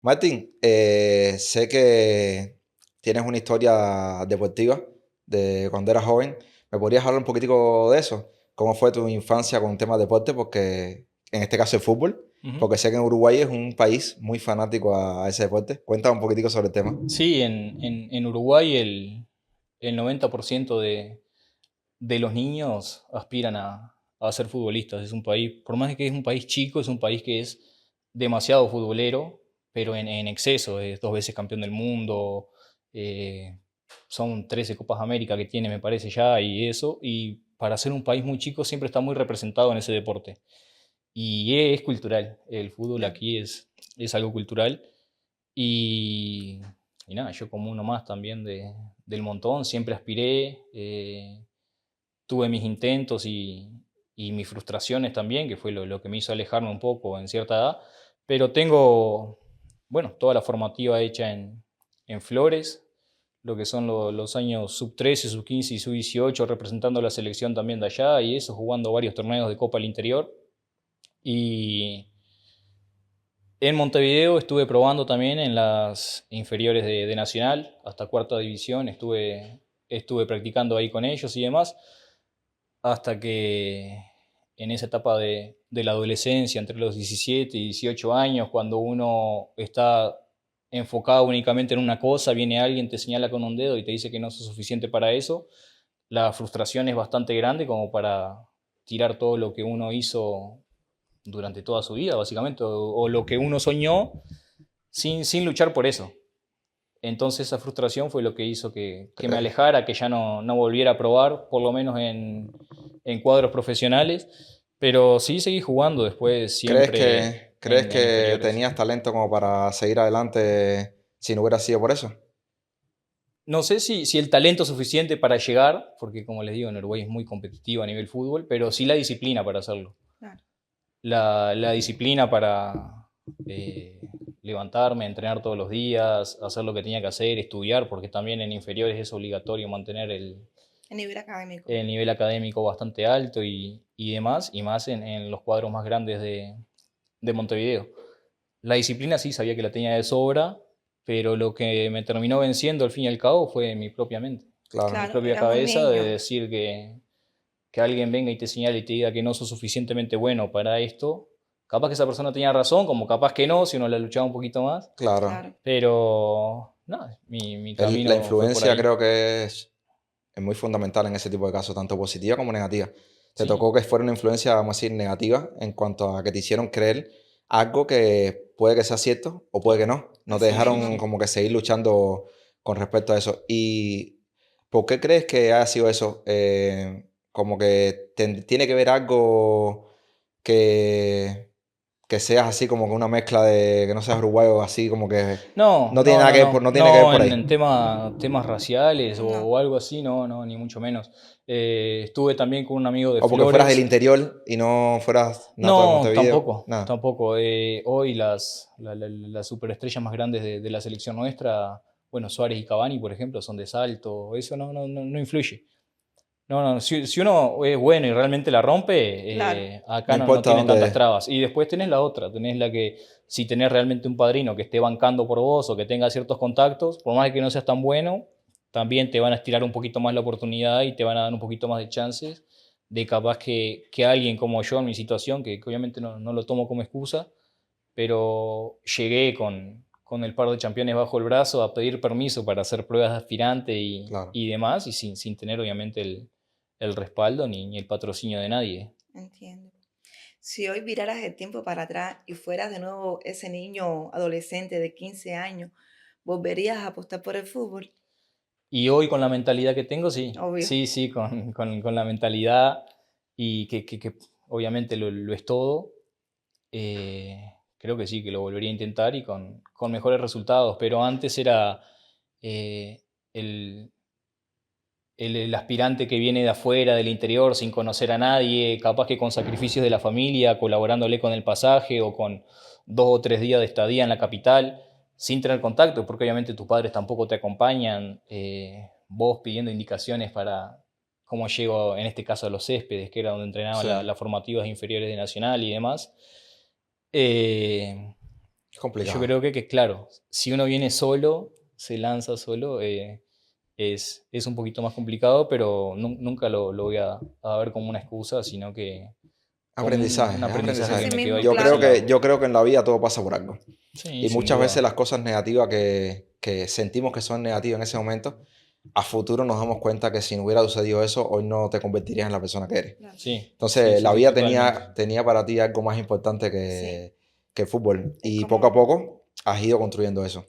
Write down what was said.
Martín, sé que tienes una historia deportiva de cuando eras joven. ¿Me podrías hablar un poquitico de eso? ¿Cómo fue tu infancia con temas de deporte? Porque en este caso el fútbol, Ujú. porque sé que en Uruguay es un país muy fanático a ese deporte. Cuéntame un poquitico sobre el tema. Sí, en Uruguay el 90% de los niños aspiran a ser futbolistas. Es un país, por más de que es un país chico, es un país que es demasiado futbolero, pero en exceso. Es 2 veces campeón del mundo, eh, son 13 Copas América que tiene, me parece ya, y eso. Y para ser un país muy chico siempre está muy representado en ese deporte. Y es cultural, el fútbol Bien. aquí es algo cultural. Y, y nada, yo como uno más también del montón, siempre aspiré, tuve mis intentos y mis frustraciones también, que fue lo que me hizo alejarme un poco en cierta edad, pero tengo, bueno, toda la formativa hecha en Flores, lo que son los años sub 13, sub 15 y sub 18, representando la selección también de allá y eso, jugando varios torneos de Copa al Interior. Y en Montevideo estuve probando también en las inferiores de Nacional, hasta cuarta división, estuve practicando ahí con ellos y demás, hasta que en esa etapa de la adolescencia, entre los 17 y 18 años, cuando uno está enfocado únicamente en una cosa, viene alguien, te señala con un dedo y te dice que no sos suficiente para eso, la frustración es bastante grande como para tirar todo lo que uno hizo durante toda su vida, básicamente, o lo que uno soñó sin luchar por eso. Entonces esa frustración fue lo que hizo que me ¿Crees, alejara, que ya no volviera a probar, por lo menos en cuadros profesionales, pero sí seguí jugando después siempre crees en que inferiores. tenías talento como para seguir adelante si no hubiera sido por eso? No sé si el talento es suficiente para llegar, porque como les digo, en Uruguay es muy competitivo a nivel fútbol, pero sí la disciplina para hacerlo. Claro. La disciplina para eh, levantarme, entrenar todos los días, hacer lo que tenía que hacer, estudiar, porque también en inferiores es obligatorio mantener A nivel académico. el nivel académico bastante alto y demás, y más en los cuadros más grandes de Montevideo. La disciplina sí sabía que la tenía de sobra, pero lo que me terminó venciendo al fin y al cabo fue mi propia mente, Claro. mi Claro, propia eras un cabeza de niño. decir que alguien venga y te señale y te diga que no sos suficientemente bueno para esto. Capaz que esa persona tenía razón, como capaz que no, si uno la luchaba un poquito más, Claro. Claro. pero no, mi La camino fue por influencia ahí. creo que es muy fundamental en ese tipo de casos, tanto positiva como negativa. Te Sí, tocó que fuera una influencia, vamos a decir, negativa en cuanto a que te hicieron creer algo que puede que sea cierto o puede que claro. no. No te Sí, sí, dejaron sí. como que seguir luchando con respecto a eso. ¿Y por qué crees que haya sido eso? Como que tiene que ver algo que, que seas así como que una mezcla de que no seas uruguayo, así como que No, no tiene no, nada no, que ver no. no tiene que ver No por en ahí. temas raciales No. o algo así, no, no, ni mucho menos. Estuve también con un amigo de O porque fueras del Flores. interior y no fueras nato de No, Montevideo. tampoco, Nada. tampoco. Hoy las superestrellas más grandes de la selección nuestra, bueno, Suárez y Cavani, por ejemplo, son de Salto. Eso no influye. No, no, si uno es bueno y realmente la Claro. rompe, No acá no importa tiene dónde tantas es. trabas. Y después tenés la otra, tenés la que si tenés realmente un padrino que esté bancando por vos o que tenga ciertos contactos, por más que no seas tan bueno, también te van a estirar un poquito más la oportunidad y te van a dar un poquito más de chances de capaz que alguien como yo en mi situación, que obviamente no lo tomo como excusa, pero llegué con el par de campeones bajo el brazo a pedir permiso para hacer pruebas de aspirante Claro. y demás, y sin tener obviamente el respaldo ni el patrocinio de nadie. Entiendo. Si hoy viraras el tiempo para atrás y fueras de nuevo ese niño adolescente de 15 años, ¿volverías a apostar por el fútbol? Y hoy con la mentalidad que tengo, sí, Obvio. sí, con la mentalidad y que obviamente lo es todo, creo que sí, que lo volvería a intentar y con mejores resultados, pero antes era eh, el, el aspirante que viene de afuera, del interior, sin conocer a nadie, capaz que con sacrificios de la familia, colaborándole con el pasaje o con 2 o 3 días de estadía en la capital, sin tener contacto, porque obviamente tus padres tampoco te acompañan, vos pidiendo indicaciones para cómo llego, en este caso, a los céspedes, que era donde entrenaban Sí. las formativas inferiores de Nacional y demás. Eh, Es complicado. Yo creo que, claro, si uno viene solo, se lanza solo, es un poquito más complicado, pero nunca lo voy a ver como una excusa, sino que como un Aprendizaje, es aprendizaje que Así aprendizaje. me quedó mismo, ahí por ese claro. lado. Yo creo que en la vida todo pasa por algo. Sí, Y sin muchas veces duda. las cosas negativas que sentimos que son negativas en ese momento, a futuro nos damos cuenta que si no hubiera sucedido eso, hoy no te convertirías en la persona que eres. Claro. Sí, sí, Entonces, sí, la sí, vida totalmente. tenía para ti algo más importante Sí. que el fútbol. Es Y poco a como, poco has ido construyendo eso.